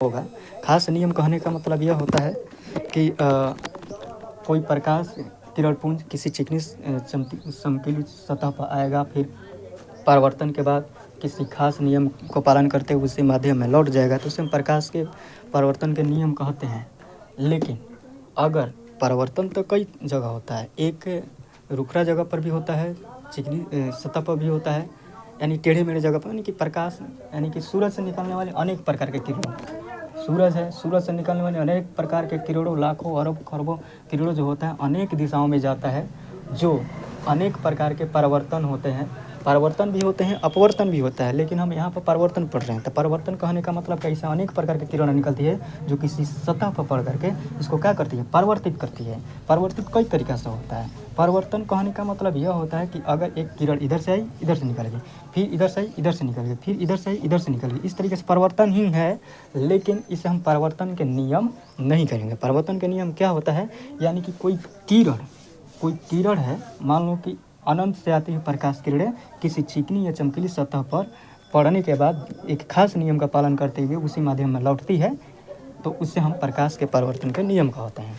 होगा। खास नियम कहने का मतलब यह होता है कि कोई प्रकाश किरणपुंज किसी चिकनी चमकीली सतह पर आएगा, फिर परावर्तन के बाद किसी खास नियम को पालन करते हुए उसी माध्यम में लौट जाएगा, तो उसे हम प्रकाश के परावर्तन के नियम कहते हैं। लेकिन अगर परावर्तन तो कई जगह होता है, एक रुखरा जगह पर भी होता है, चिकनी सतह पर भी होता है, यानी टेढ़े मेढ़े जगह पर, यानी कि प्रकाश यानी कि सूरज से निकलने वाले अनेक प्रकार के किरणों, सूरज है, सूरज से निकलने वाले अनेक प्रकार के किरणों, लाखों अरब खरबों किरणों जो होता है अनेक दिशाओं में जाता है, जो अनेक प्रकार के परावर्तन होते हैं। परावर्तन भी होते हैं, अपवर्तन भी होता है, लेकिन हम यहाँ पर परावर्तन पढ़ रहे हैं। तो परावर्तन कहने का मतलब कैसा, अनेक प्रकार की किरणें निकलती है जो किसी सतह पर पड़ करके इसको क्या करती है, परिवर्तित करती है। परिवर्तित कई तरीक़ा से होता है। परिवर्तन कहने का मतलब यह होता है कि अगर एक किरण इधर से आई, इधर से निकल गई, फिर इधर से आई, इधर से निकल गई, फिर इधर से आई, इधर से निकल गई, इस तरीके से परिवर्तन ही है। लेकिन इसे हम परिवर्तन के नियम नहीं करेंगे। परिवर्तन के नियम क्या होता है, यानी कि कोई किरण है, मान लो कि अनंत से आती हुई प्रकाश किरणें किसी चिकनी या चमकीली सतह पर पड़ने के बाद एक खास नियम का पालन करते हुए उसी माध्यम में लौटती है, तो उससे हम प्रकाश के परिवर्तन के नियम कहते हैं।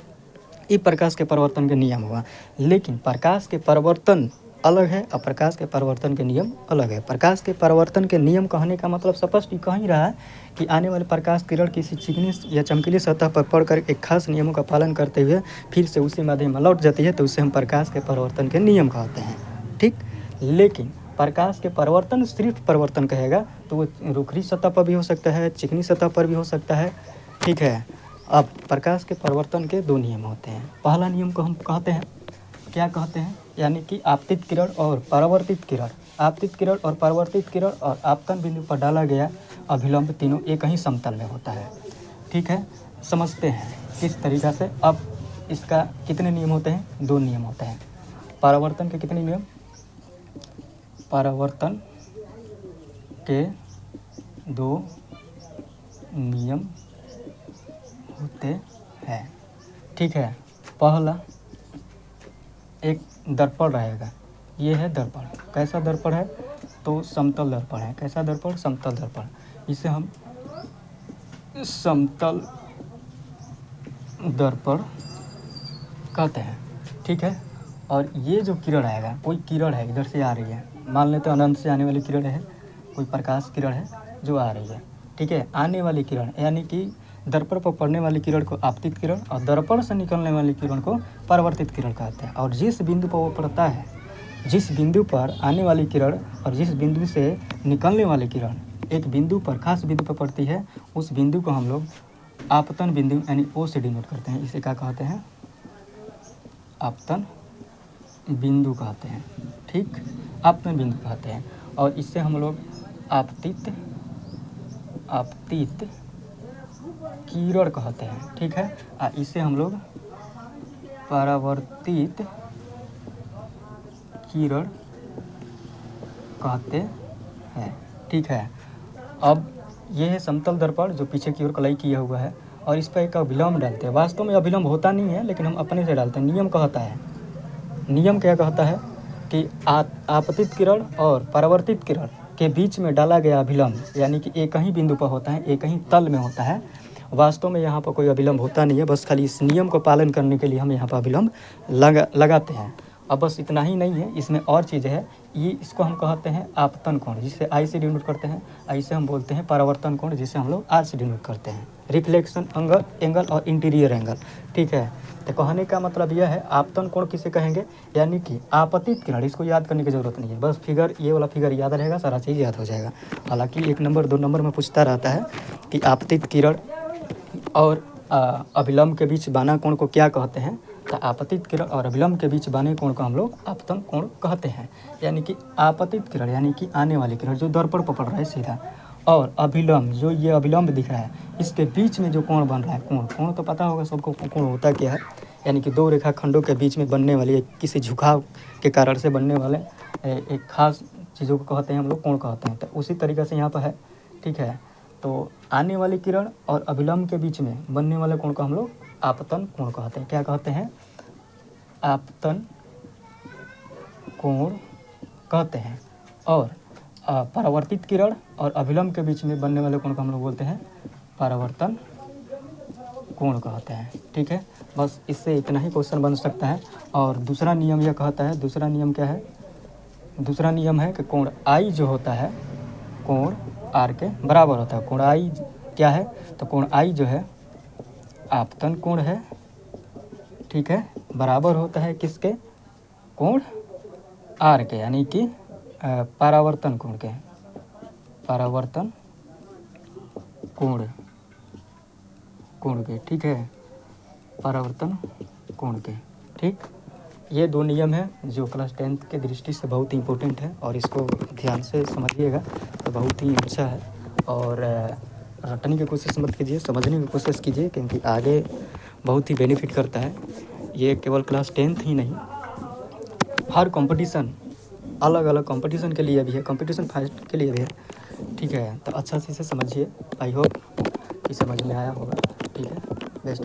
ये प्रकाश के परिवर्तन के नियम हुआ। लेकिन प्रकाश के परिवर्तन अलग है और प्रकाश के परिवर्तन के नियम अलग है। प्रकाश के परिवर्तन के नियम कहने का मतलब स्पष्ट कह ही रहा है कि आने वाले प्रकाश किरण किसी चिकनी या चमकीली सतह पर पड़कर एक खास नियमों का पालन करते हुए फिर से उसी माध्यम में लौट जाती है, तो उसे हम प्रकाश के परिवर्तन के नियम कहते हैं। ठीक। लेकिन प्रकाश के परिवर्तन सिर्फ परिवर्तन कहेगा तो वो रुखरी सतह पर भी हो सकता है, चिकनी सतह पर भी हो सकता है। ठीक है। अब प्रकाश के परिवर्तन के दो नियम होते हैं। पहला नियम को हम कहते हैं, क्या कहते हैं, यानी कि आपतित किरण और परावर्तित किरण। आपतित किरण और परावर्तित किरण और आपतन बिंदु पर डाला गया अभिलंब तीनों एक ही समतल में होता है। ठीक है। समझते हैं किस तरीक़ा से। अब इसका कितने नियम होते हैं, दो नियम होते हैं। परावर्तन के कितने नियम, परावर्तन के दो नियम होते हैं। ठीक है। पहला, एक दर्पण रहेगा, ये है दर्पण। कैसा दर्पण है, तो समतल दर्पण है। कैसा दर्पण, समतल दर्पण। इसे हम समतल दर्पण कहते हैं। ठीक है। और ये जो किरण आएगा, कोई किरण है इधर से आ रही है, मान लेते हैं अनंत से आने वाली किरण है, कोई प्रकाश किरण है जो आ रही है। ठीक है। आने वाली किरण यानी कि दर्पण पर पड़ने वाली किरण को आपतित किरण और दर्पण से निकलने वाली किरण को परावर्तित किरण कहते हैं। और जिस बिंदु पर वो पड़ता है, जिस बिंदु पर आने वाली किरण और जिस बिंदु से निकलने वाली किरण एक बिंदु पर, खास बिंदु पर पड़ती है, उस बिंदु को हम लोग आपतन बिंदु यानी ओ से डिनोट करते हैं। इसे क्या कहते हैं, आपतन बिंदु कहते हैं। ठीक। आपतन बिंदु कहते हैं। और इससे हम लोग आपतित किरण कहते हैं। ठीक है। और इसे हम लोग परावर्तित किरण कहते हैं। ठीक है। अब ये है समतल दर्पण जो पीछे की ओर कलाई किया हुआ है, और इस पर एक अभिलंब डालते हैं। वास्तव में अभिलंब होता नहीं है, लेकिन हम अपने से डालते हैं। नियम कहता है, नियम क्या कहता है कि आपतित किरण और परावर्तित किरण के बीच में डाला गया अभिलंब, यानी कि एक ही बिंदु पर होता है, एक ही तल में होता है। वास्तव में यहाँ पर कोई अभिलंब होता नहीं है, बस खाली इस नियम को पालन करने के लिए हम यहाँ पर अभिलंब लगाते हैं। अब बस इतना ही नहीं है, इसमें और चीज़ है। ये इसको हम कहते हैं आपतन कोण, जिसे आई से डिनोट करते हैं। ऐसे हम बोलते हैं परावर्तन कोण, जिसे हम लोग आर से डिनोट करते हैं। रिफ्लेक्शन एंगल और इंटीरियर एंगल। ठीक है। तो कहने का मतलब यह है, आपतन कोण किसे कहेंगे, यानी कि आपतित किरण। इसको याद करने की ज़रूरत नहीं है, बस फिगर, ये वाला फिगर याद रहेगा, सारा चीज़ याद हो जाएगा। हालांकि 1 नंबर 2 नंबर में पूछता रहता है कि आपतित किरण और अभिलंब के बीच बाना कोण को क्या कहते हैं। तो आपतित किरण और अभिलंब के बीच बाने कोण को हम लोग आपतन कोण कहते हैं। यानी कि आपतित किरण यानी कि आने वाली किरण जो दर्पण पर पड़ रहा है सीधा, और अभिलंब जो ये अभिलंब दिख रहा है, इसके बीच में जो कोण बन रहा है, कोण तो पता होगा सबको, कोण होता क्या है, यानी कि दो रेखाखंडों के बीच में बनने वाली किसी झुकाव के कारण से बनने वाले एक खास चीज़ों को कहते हैं हम लोग कोण कहते हैं। तो उसी तरीके से यहाँ पर है। ठीक है। तो आने वाली किरण और अभिलंब के बीच में बनने वाले कोण को हम लोग आपतन कोण कहते हैं। क्या कहते हैं, आपतन कोण कहते हैं। और परावर्तित किरण और अभिलंब के बीच में बनने वाले कोण को हम लोग बोलते हैं परावर्तन कोण कहते हैं। ठीक है, बस इससे इतना ही क्वेश्चन बन सकता है। और दूसरा नियम यह कहता है, दूसरा नियम क्या है? दूसरा नियम है कि कोण आई जो होता है कोण आर के बराबर होता है। कोण आई क्या है? तो कोण आई जो है आपतन कोण है। ठीक है, बराबर होता है किसके? कोण आर के, यानी कि परावर्तन कोण के, परावर्तन कोण के। ठीक है, परावर्तन कोण के। ठीक, ये दो नियम हैं जो क्लास 10th के दृष्टि से बहुत ही इम्पोर्टेंट है और इसको ध्यान से समझिएगा तो बहुत ही अच्छा है। और रटने की कोशिश मत कीजिए, समझने की कोशिश कीजिए, क्योंकि आगे बहुत ही बेनिफिट करता है। ये केवल क्लास 10th ही नहीं, हर कंपटीशन, अलग अलग कंपटीशन के लिए भी है, कंपटीशन फाइट के लिए भी है। ठीक है, तो अच्छा से इसे समझिए। आई होप कि समझ में आया होगा। ठीक है, बेस्ट।